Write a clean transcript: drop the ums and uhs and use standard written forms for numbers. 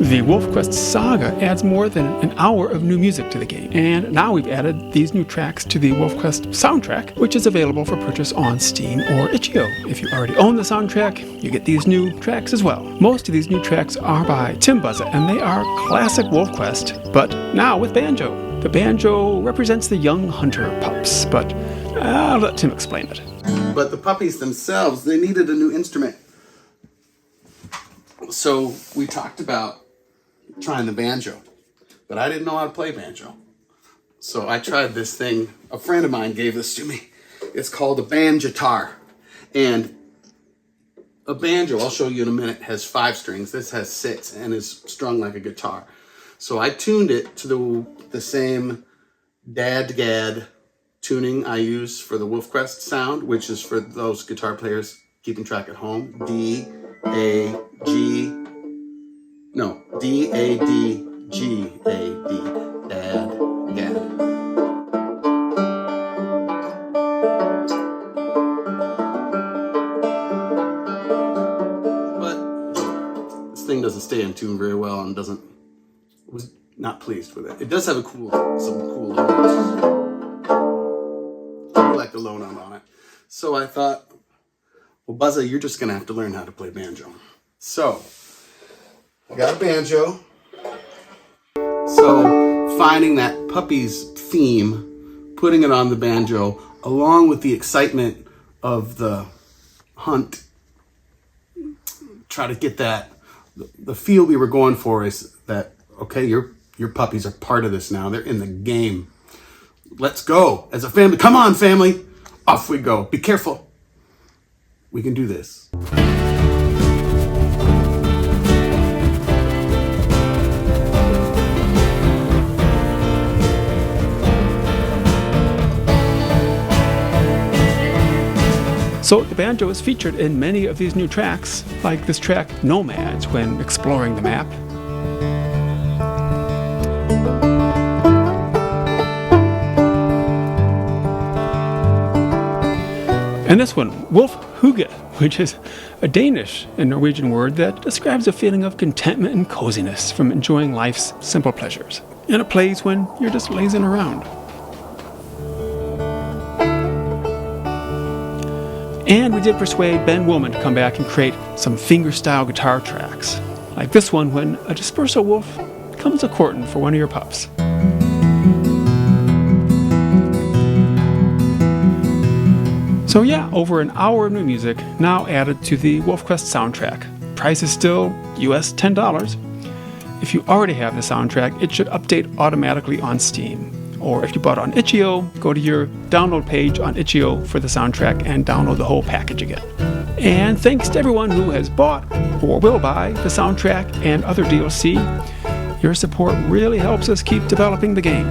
The WolfQuest Saga adds more than an hour of new music to the game, and now we've added these new tracks to the WolfQuest Soundtrack, which is available for purchase on Steam or itch.io. If you already own the soundtrack, you get these new tracks as well. Most of these new tracks are by Tim Buzza, and they are classic WolfQuest, but now with banjo. The banjo represents the young hunter pups, but I'll let Tim explain it. But the puppies themselves, they needed a new instrument. So we talked about trying the banjo, but I didn't know how to play banjo. So I tried this thing. A friend of mine gave this to me. It's called a banjitar. And a banjo, I'll show you in a minute, has 5 strings. This has 6 and is strung like a guitar. So I tuned it to the same dad-gad tuning I use for the WolfQuest sound, which is for those guitar players keeping track at home. D, A, G, no, D, A, D, G, A, D, dad, gad. But this thing doesn't stay in tune very well and was not pleased with it. It does have some cool low notes. I like the low note on it. So I thought, well, Buzza, you're just gonna have to learn how to play banjo. So I got a banjo. So finding that puppy's theme, putting it on the banjo, along with the excitement of the hunt, try to get that. The feel we were going for is that, okay, your puppies are part of this now. They're in the game. Let's go as a family. Come on, family. Off we go. Be careful. We can do this. So the banjo is featured in many of these new tracks, like this track Nomads when exploring the map. And this one, WolfHuge, which is a Danish and Norwegian word that describes a feeling of contentment and coziness from enjoying life's simple pleasures. And it plays when you're just lazing around. And we did persuade Ben Woolman to come back and create some fingerstyle guitar tracks, like this one when a dispersal wolf comes a-courting for one of your pups. So yeah, over an hour of new music now added to the WolfQuest soundtrack. Price is still US $10. If you already have the soundtrack, it should update automatically on Steam. Or if you bought it on itch.io, go to your download page on itch.io for the soundtrack and download the whole package again. And thanks to everyone who has bought or will buy the soundtrack and other DLC. Your support really helps us keep developing the game.